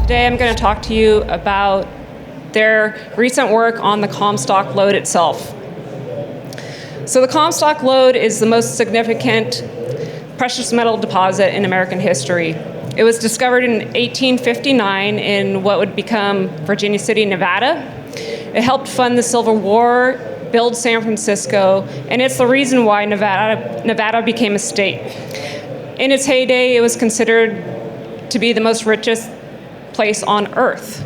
Today I'm going to talk to you about their recent work on the Comstock Lode itself. So the Comstock Lode is the most significant precious metal deposit in American history. It was discovered in 1859 in what would become Virginia City, Nevada. It helped fund the Civil War, build San Francisco, and it's the reason why Nevada became a state. In its heyday, it was considered to be the most richest place on Earth.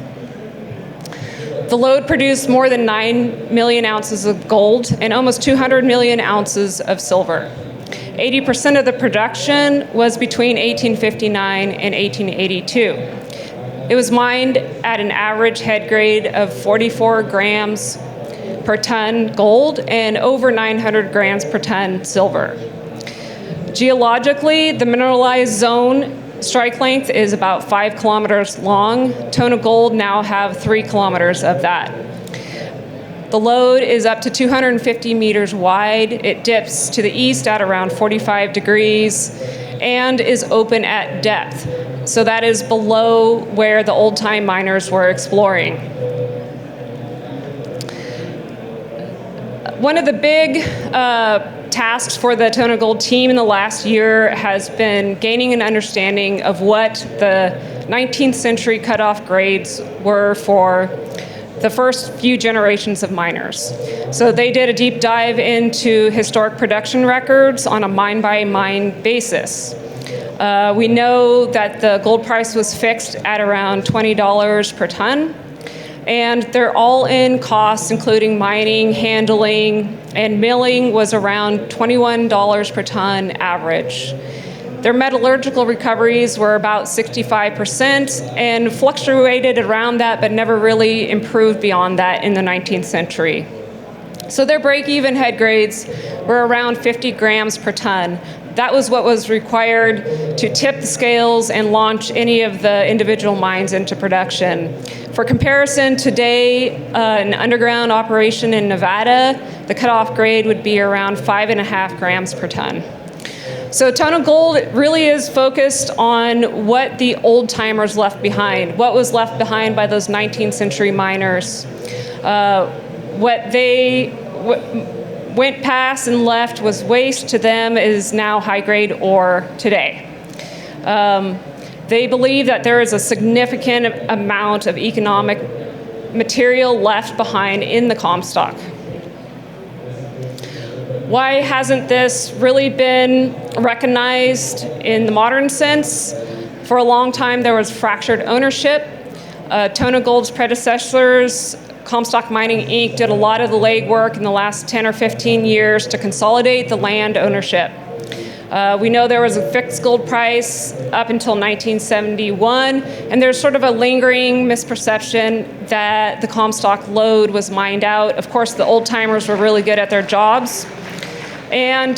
The lode produced more than 9 million ounces of gold and almost 200 million ounces of silver. 80% of the production was between 1859 and 1882. It was mined at an average head grade of 44 grams per ton gold and over 900 grams per ton silver. Geologically, the mineralized zone strike length is about 5 kilometers long. Tonogold now have 3 kilometers of that. The lode is up to 250 meters wide. It dips to the east at around 45 degrees and is open at depth. So that is below where the old-time miners were exploring. One of the big tasks for the Tonogold team in the last year has been gaining an understanding of what the 19th century cutoff grades were for the first few generations of miners. So they did a deep dive into historic production records on a mine-by-mine basis. We know that the gold price was fixed at around $20 per ton, and their all-in costs, including mining, handling, and milling, was around $21 per ton average. Their metallurgical recoveries were about 65% and fluctuated around that, but never really improved beyond that in the 19th century. So their break-even head grades were around 50 grams per ton. That was what was required to tip the scales and launch any of the individual mines into production. For comparison, today, an underground operation in Nevada, the cutoff grade would be around 5.5 grams per ton. So Tonogold really is focused on what the old timers left behind, what was left behind by those 19th century miners. What they went past and left was waste to them is now high-grade ore today. They believe that there is a significant amount of economic material left behind in the Comstock. Why hasn't this really been recognized in the modern sense? For a long time, there was fractured ownership. Tonogold's predecessors, Comstock Mining Inc., did a lot of the legwork in the last 10 or 15 years to consolidate the land ownership. We know there was a fixed gold price up until 1971, and there's sort of a lingering misperception that the Comstock Lode was mined out. Of course, the old-timers were really good at their jobs, and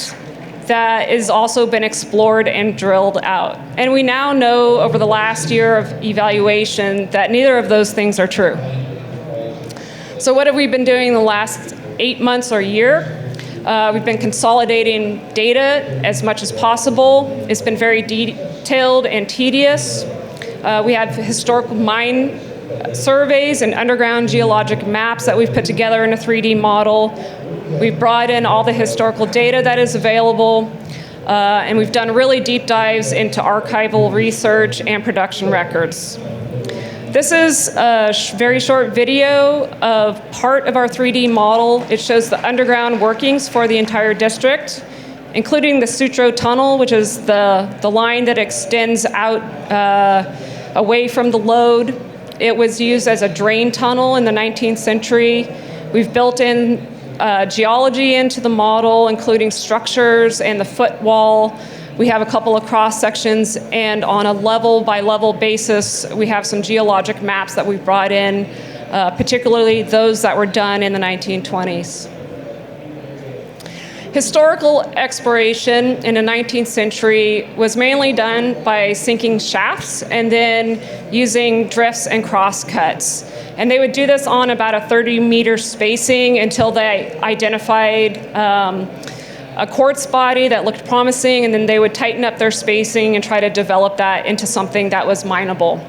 that has also been explored and drilled out. And we now know over the last year of evaluation that neither of those things are true. So what have we been doing the last 8 months or year? We've been consolidating data as much as possible. It's been very detailed and tedious. We have historical mine surveys and underground geologic maps that we've put together in a 3D model. We've brought in all the historical data that is available, and we've done really deep dives into archival research and production records. This is a very short video of part of our 3D model. It shows the underground workings for the entire district, including the Sutro Tunnel, which is the line that extends out away from the lode. It was used as a drain tunnel in the 19th century. We've built in geology into the model, including structures and the footwall. We have a couple of cross sections, and on a level by level basis, we have some geologic maps that we've brought in, particularly those that were done in the 1920s. Historical exploration in the 19th century was mainly done by sinking shafts and then using drifts and crosscuts. And they would do this on about a 30-meter spacing until they identified a quartz body that looked promising, and then they would tighten up their spacing and try to develop that into something that was mineable.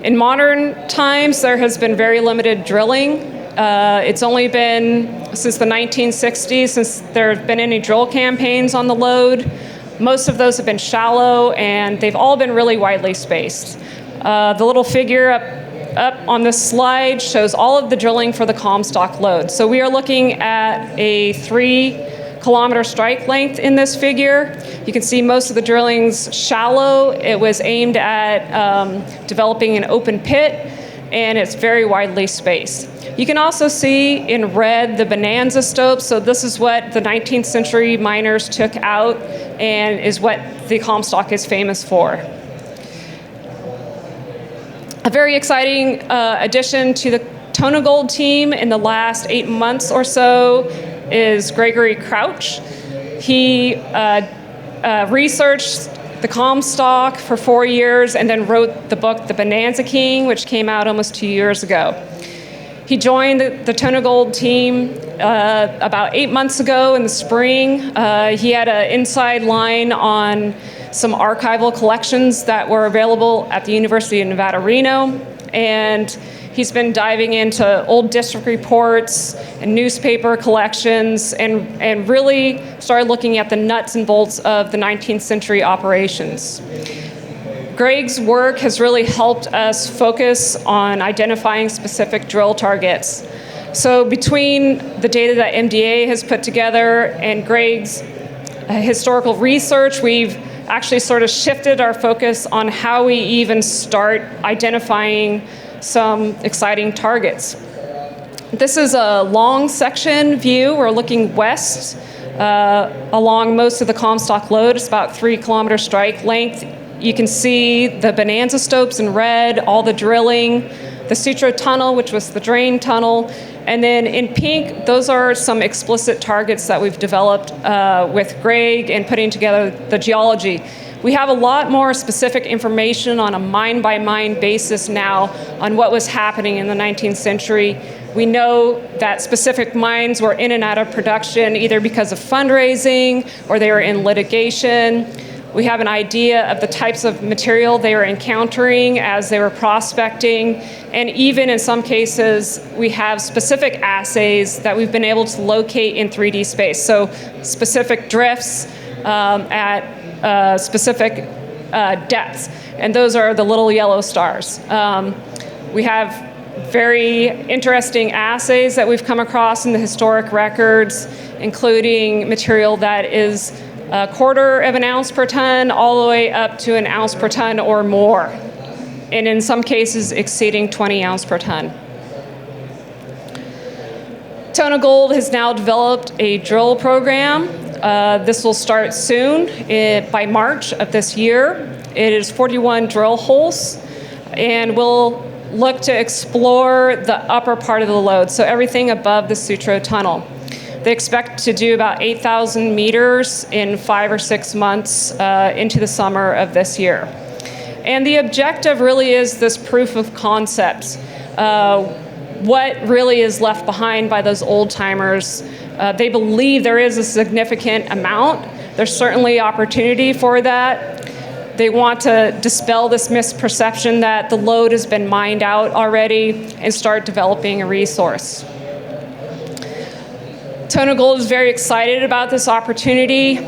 In modern times, there has been very limited drilling. It's only been since the 1960s since there have been any drill campaigns on the lode. Most of those have been shallow, and they've all been really widely spaced. The little figure up on this slide shows all of the drilling for the Comstock Lode. So we are looking at a 3-kilometer strike length in this figure. You can see most of the drilling's shallow. It was aimed at developing an open pit, and it's very widely spaced. You can also see in red the bonanza stopes. So this is what the 19th century miners took out and is what the Comstock is famous for. A very exciting addition to the Tonogold team in the last 8 months or so is Gregory Crouch. He researched the Comstock for 4 years and then wrote the book The Bonanza King, which came out almost 2 years ago. He joined the Tonogold team about 8 months ago in the spring. He had an inside line on some archival collections that were available at the University of Nevada, Reno, and he's been diving into old district reports and newspaper collections and really started looking at the nuts and bolts of the 19th century operations. Greg's work has really helped us focus on identifying specific drill targets. So between the data that MDA has put together and Greg's historical research, we've actually sort of shifted our focus on how we even start identifying some exciting targets. This is a long section view. We're looking west along most of the Comstock Lode. It's about 3-kilometer strike length. You can see the bonanza stopes in red, all the drilling, the Sutro tunnel, which was the drain tunnel, and then in pink, those are some explicit targets that we've developed with Greg and putting together the geology. We have a lot more specific information on a mine-by-mine basis now on what was happening in the 19th century. We know that specific mines were in and out of production either because of fundraising or they were in litigation. We have an idea of the types of material they were encountering as they were prospecting, and even in some cases, we have specific assays that we've been able to locate in 3D space. So specific drifts at specific depths, and those are the little yellow stars. We have very interesting assays that we've come across in the historic records, including material that is 1/4 of an ounce per ton all the way up to an ounce per ton or more, and in some cases exceeding 20 ounces per ton. Tonogold has now developed a drill program. This will start soon, by March of this year. It is 41 drill holes, and we'll look to explore the upper part of the lode, so everything above the Sutro tunnel. They expect to do about 8,000 meters in 5 or 6 months into the summer of this year. And the objective really is this proof of concept. What really is left behind by those old timers? They believe there is a significant amount. There's certainly opportunity for that. They want to dispel this misperception that the lode has been mined out already and start developing a resource. Tonogold is very excited about this opportunity.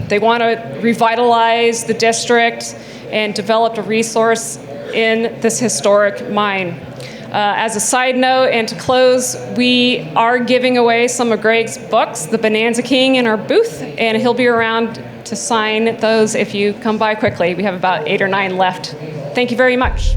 They want to revitalize the district and develop a resource in this historic mine. As a side note, and to close, we are giving away some of Greg's books, The Bonanza King, in our booth, and he'll be around to sign those if you come by quickly. We have about 8 or 9 left. Thank you very much.